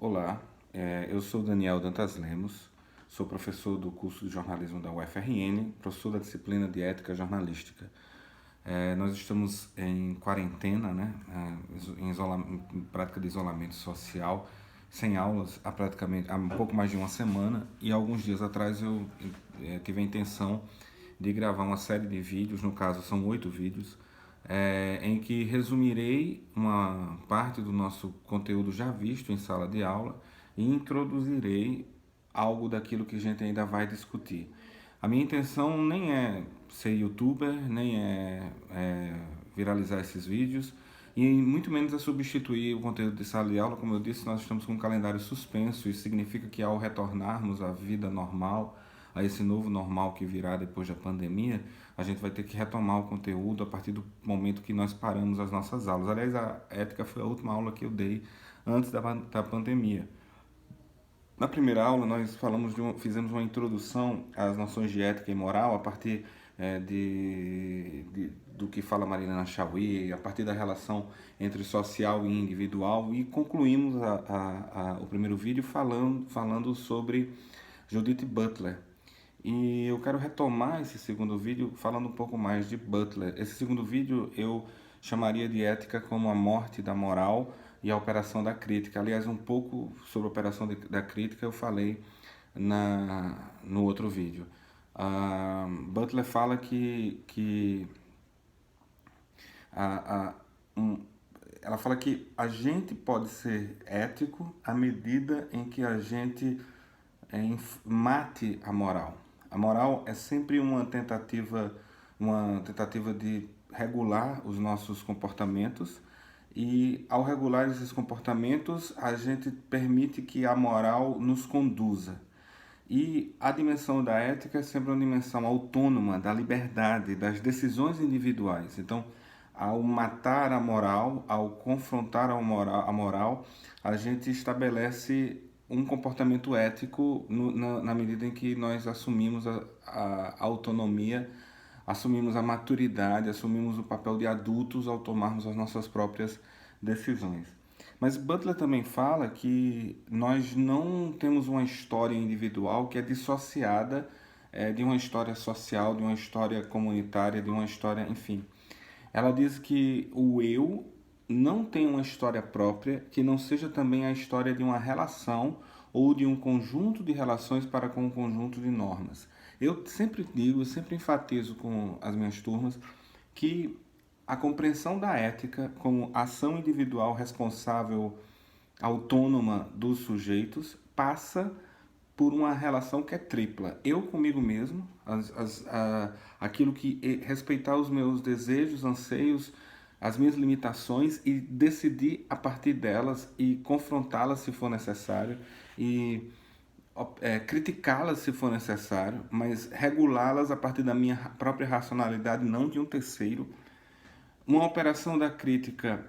Olá, eu sou Daniel Dantas Lemos, sou professor do curso de jornalismo da UFRN, professor da disciplina de ética jornalística. Nós estamos em quarentena, né, em prática de isolamento social, sem aulas há um pouco mais de uma semana, e alguns dias atrás eu tive a intenção de gravar uma série de vídeos, no caso são 8 vídeos, em que resumirei uma parte do nosso conteúdo já visto em sala de aula e introduzirei algo daquilo que a gente ainda vai discutir. A minha intenção nem é ser youtuber, nem é viralizar esses vídeos, e muito menos é substituir o conteúdo de sala de aula. Como eu disse, nós estamos com um calendário suspenso. Isso significa que ao retornarmos à vida normal, a esse novo normal que virá depois da pandemia, a gente vai ter que retomar o conteúdo a partir do momento que nós paramos as nossas aulas. Aliás, a ética foi a última aula que eu dei antes da pandemia. Na primeira aula, nós fizemos uma introdução às noções de ética e moral a partir do que fala Marilena Chauí, a partir da relação entre social e individual, e concluímos o primeiro vídeo falando sobre Judith Butler. E eu quero retomar esse segundo vídeo falando um pouco mais de Butler. Esse segundo vídeo eu chamaria de ética como a morte da moral e a operação da crítica. Aliás, um pouco sobre a operação da crítica eu falei no outro vídeo. Butler fala a, a, um, ela fala que a gente pode ser ético à medida em que a gente mate a moral. A moral é sempre uma tentativa de regular os nossos comportamentos, e ao regular esses comportamentos, a gente permite que a moral nos conduza. E a dimensão da ética é sempre uma dimensão autônoma da liberdade, das decisões individuais. Então, ao matar a moral, ao confrontar a moral, a gente estabelece um comportamento ético na medida em que nós assumimos a autonomia, assumimos a maturidade, assumimos o papel de adultos ao tomarmos as nossas próprias decisões. Mas Butler também fala que nós não temos uma história individual que é dissociada de uma história social, de uma história comunitária, de uma história, enfim. Ela diz que o eu não tem uma história própria que não seja também a história de uma relação ou de um conjunto de relações para com um conjunto de normas. Eu sempre digo, eu sempre enfatizo com as minhas turmas que a compreensão da ética como ação individual responsável, autônoma dos sujeitos, passa por uma relação que é tripla. Eu comigo mesmo, aquilo que respeitar os meus desejos, anseios, as minhas limitações, e decidir a partir delas e confrontá-las se for necessário, e criticá-las se for necessário, mas regulá-las a partir da minha própria racionalidade, não de um terceiro. Uma operação da crítica,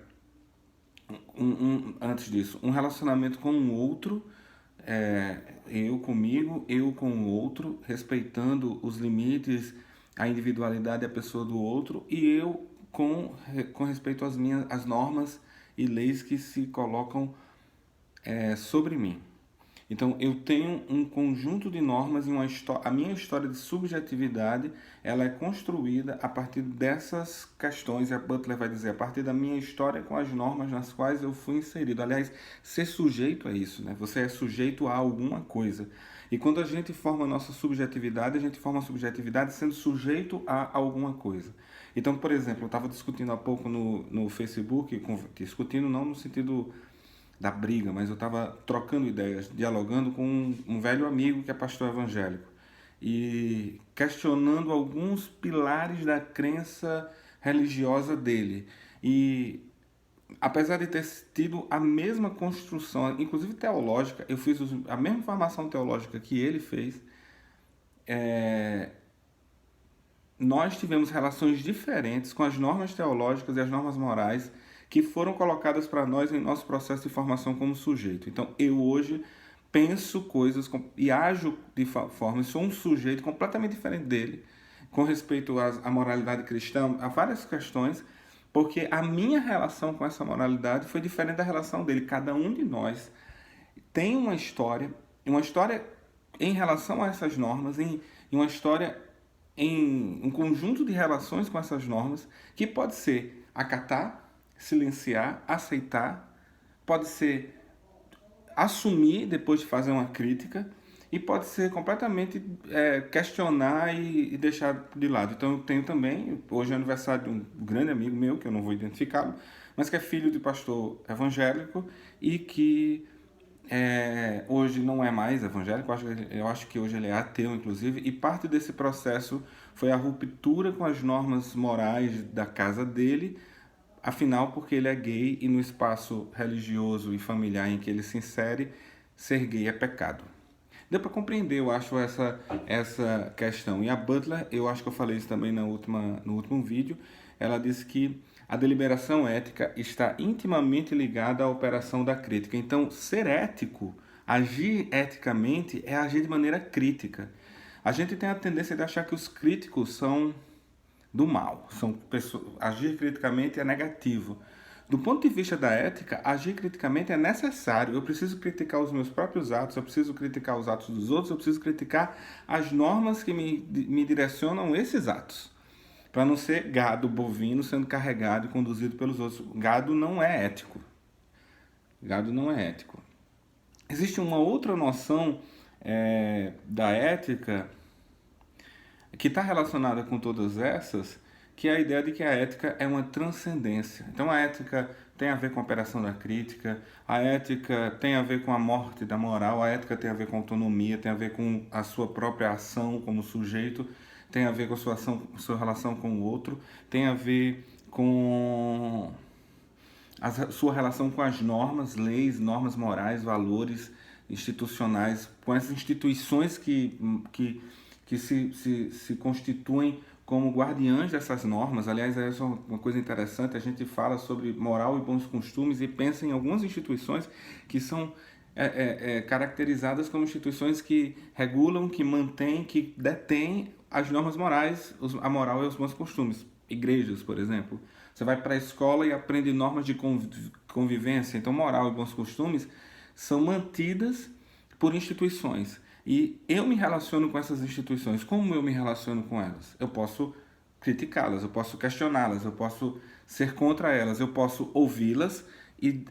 antes disso, um relacionamento com o outro, eu comigo, eu com o outro, respeitando os limites, a individualidade e a pessoa do outro, e eu com respeito às normas e leis que se colocam sobre mim. Então, eu tenho um conjunto de normas e a minha história de subjetividade, ela é construída a partir dessas questões, e a Butler vai dizer, a partir da minha história com as normas nas quais eu fui inserido. Aliás, ser sujeito é isso, né? Você é sujeito a alguma coisa. E quando a gente forma a nossa subjetividade, a gente forma a subjetividade sendo sujeito a alguma coisa. Então, por exemplo, eu estava discutindo há pouco no Facebook, discutindo não no sentido da briga, mas eu estava trocando ideias, dialogando com um velho amigo que é pastor evangélico e questionando alguns pilares da crença religiosa dele. E apesar de ter tido a mesma construção, inclusive teológica, eu fiz a mesma formação teológica que ele fez, nós tivemos relações diferentes com as normas teológicas e as normas morais que foram colocadas para nós em nosso processo de formação como sujeito. Então, eu hoje penso coisas e ajo de forma, sou um sujeito completamente diferente dele, com respeito à moralidade cristã, a várias questões, porque a minha relação com essa moralidade foi diferente da relação dele. Cada um de nós tem uma história em relação a essas normas, em uma história em um conjunto de relações com essas normas, que pode ser acatar, silenciar, aceitar, pode ser assumir depois de fazer uma crítica, e pode ser completamente questionar e deixar de lado. Então eu tenho também, hoje é aniversário de um grande amigo meu, que eu não vou identificá-lo, mas que é filho de pastor evangélico e que hoje não é mais evangélico, eu acho que hoje ele é ateu, inclusive, e parte desse processo foi a ruptura com as normas morais da casa dele, afinal, porque ele é gay e no espaço religioso e familiar em que ele se insere, ser gay é pecado. Deu para compreender, eu acho, essa questão. E a Butler, eu acho que eu falei isso também no último vídeo, ela disse que a deliberação ética está intimamente ligada à operação da crítica. Então, ser ético, agir eticamente, é agir de maneira crítica. A gente tem a tendência de achar que os críticos são do mal, agir criticamente é negativo. Do ponto de vista da ética, agir criticamente é necessário. Eu preciso criticar os meus próprios atos, eu preciso criticar os atos dos outros, eu preciso criticar as normas que me direcionam esses atos. Para não ser gado bovino sendo carregado e conduzido pelos outros. Gado não é ético. Gado não é ético. Existe uma outra noção da ética que está relacionada com todas essas, que é a ideia de que a ética é uma transcendência. Então a ética tem a ver com a operação da crítica, a ética tem a ver com a morte da moral, a ética tem a ver com autonomia, tem a ver com a sua própria ação como sujeito, tem a ver com a sua relação com o outro, tem a ver com a sua relação com as normas, leis, normas morais, valores institucionais, com essas instituições que se constituem como guardiãs dessas normas. Aliás, essa é uma coisa interessante, a gente fala sobre moral e bons costumes e pensa em algumas instituições que são caracterizadas como instituições que regulam, que mantêm, que detêm as normas morais, a moral e os bons costumes. Igrejas, por exemplo. Você vai para a escola e aprende normas de convivência. Então, moral e bons costumes são mantidas por instituições. E eu me relaciono com essas instituições. Como eu me relaciono com elas? Eu posso criticá-las, eu posso questioná-las, eu posso ser contra elas, eu posso ouvi-las e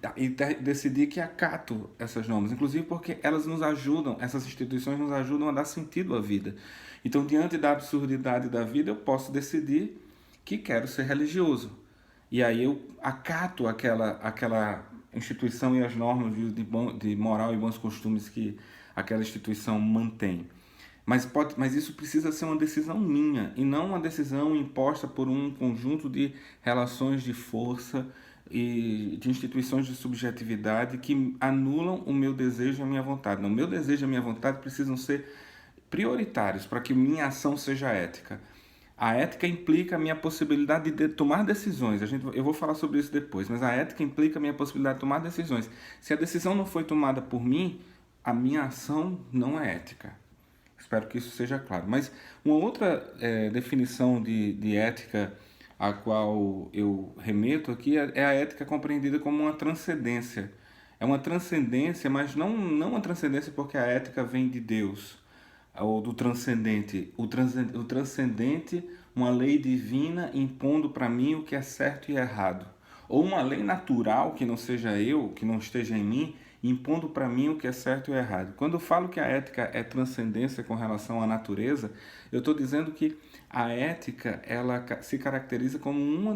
decidir que acato essas normas. Inclusive porque elas nos ajudam, essas instituições nos ajudam a dar sentido à vida. Então, diante da absurdidade da vida, eu posso decidir que quero ser religioso. E aí eu acato aquela instituição e as normas de moral e bons costumes que aquela instituição mantém. Mas isso precisa ser uma decisão minha e não uma decisão imposta por um conjunto de relações de força e de instituições de subjetividade que anulam o meu desejo e a minha vontade. Não, o meu desejo e a minha vontade precisam ser prioritários para que minha ação seja ética. A ética implica a minha possibilidade de tomar decisões. Eu vou falar sobre isso depois, mas a ética implica a minha possibilidade de tomar decisões. Se a decisão não foi tomada por mim, a minha ação não é ética. Espero que isso seja claro. Mas uma outra definição de ética a qual eu remeto aqui é a ética compreendida como uma transcendência. É uma transcendência, mas não uma transcendência porque a ética vem de Deus ou do transcendente. O transcendente, uma lei divina impondo para mim o que é certo e errado. Ou uma lei natural que não seja eu, que não esteja em mim, impondo para mim o que é certo e errado. Quando eu falo que a ética é transcendência com relação à natureza, eu estou dizendo que a ética ela se caracteriza como um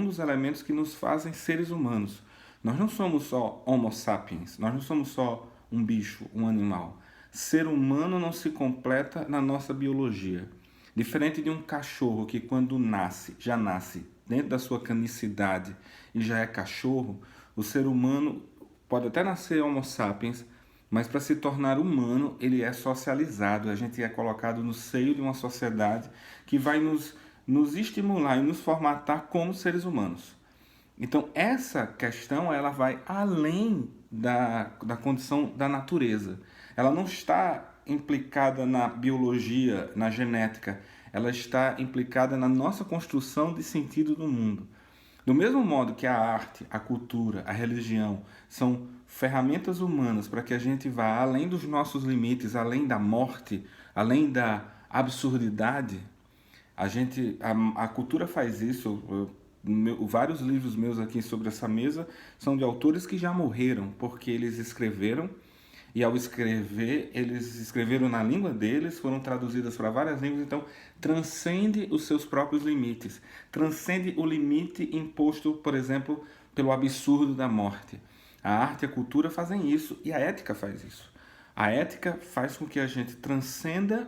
dos elementos que nos fazem seres humanos. Nós não somos só Homo sapiens, nós não somos só um bicho, um animal. Ser humano não se completa na nossa biologia. Diferente de um cachorro que quando já nasce dentro da sua canicidade e já é cachorro, o ser humano pode até nascer Homo sapiens, mas para se tornar humano, ele é socializado. A gente é colocado no seio de uma sociedade que vai nos estimular e nos formatar como seres humanos. Então, essa questão ela vai além da condição da natureza. Ela não está implicada na biologia, na genética. Ela está implicada na nossa construção de sentido do mundo. Do mesmo modo que a arte, a cultura, a religião são ferramentas humanas para que a gente vá além dos nossos limites, além da morte, além da absurdidade, a cultura faz isso. Vários livros meus aqui sobre essa mesa são de autores que já morreram, porque eles escreveram e ao escrever, eles escreveram na língua deles, foram traduzidas para várias línguas, então transcende os seus próprios limites, transcende o limite imposto, por exemplo, pelo absurdo da morte. A arte e a cultura fazem isso e a ética faz isso. A ética faz com que a gente transcenda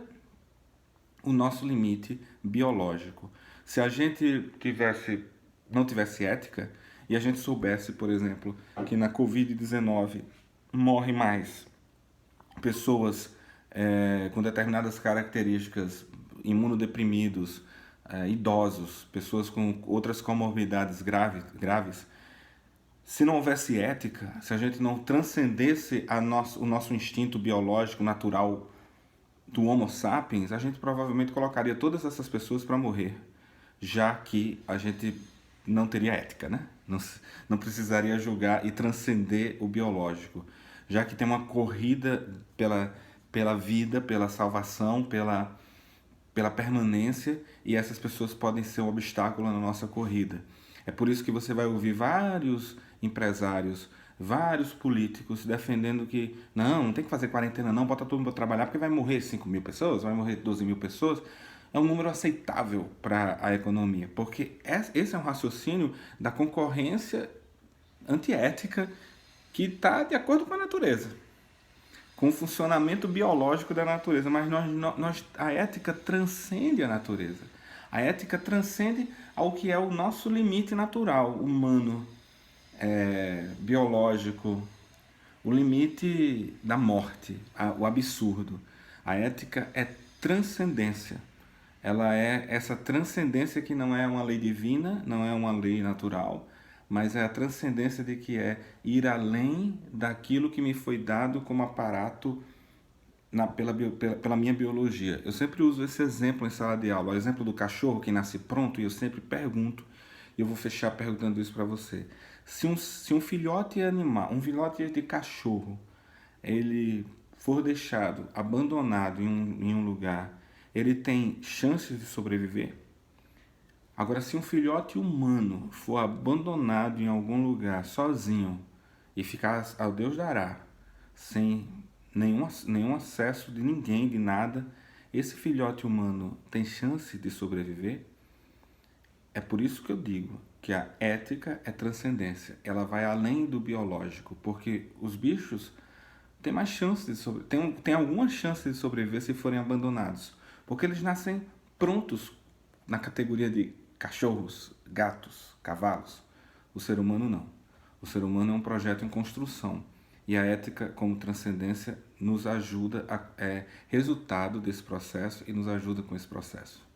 o nosso limite biológico. Se a gente não tivesse ética e a gente soubesse, por exemplo, que na Covid-19 morre mais pessoas com determinadas características, imunodeprimidos, idosos, pessoas com outras comorbidades graves, se não houvesse ética, se a gente não transcendesse o nosso instinto biológico natural do Homo sapiens, a gente provavelmente colocaria todas essas pessoas para morrer, já que a gente não teria ética, né? Não precisaria julgar e transcender o biológico, já que tem uma corrida pela vida, pela salvação, pela permanência, e essas pessoas podem ser um obstáculo na nossa corrida. É por isso que você vai ouvir vários empresários, vários políticos defendendo que não tem que fazer quarentena não, bota todo mundo para trabalhar porque vai morrer 5 mil pessoas, vai morrer 12 mil pessoas. É um número aceitável para a economia, porque esse é um raciocínio da concorrência antiética que está de acordo com a natureza, com o funcionamento biológico da natureza, mas a ética transcende a natureza. A ética transcende ao que é o nosso limite natural, humano, biológico, o limite da morte, o absurdo. A ética é transcendência. Ela é essa transcendência que não é uma lei divina, não é uma lei natural, mas é a transcendência de que é ir além daquilo que me foi dado como aparato pela minha biologia. Eu sempre uso esse exemplo em sala de aula, o exemplo do cachorro que nasce pronto, e eu sempre pergunto, e eu vou fechar perguntando isso para você. Se um filhote animal, um filhote de cachorro, ele for deixado abandonado em um lugar, ele tem chances de sobreviver? Agora, se um filhote humano for abandonado em algum lugar sozinho e ficar ao Deus dará, sem nenhum acesso de ninguém, de nada, esse filhote humano tem chance de sobreviver? É por isso que eu digo que a ética é transcendência. Ela vai além do biológico, porque os bichos têm mais chance de sobreviver, tem alguma chance de sobreviver se forem abandonados, porque eles nascem prontos na categoria de cachorros, gatos, cavalos. O ser humano não. O ser humano é um projeto em construção. E a ética, como transcendência, nos ajuda, é resultado desse processo e nos ajuda com esse processo.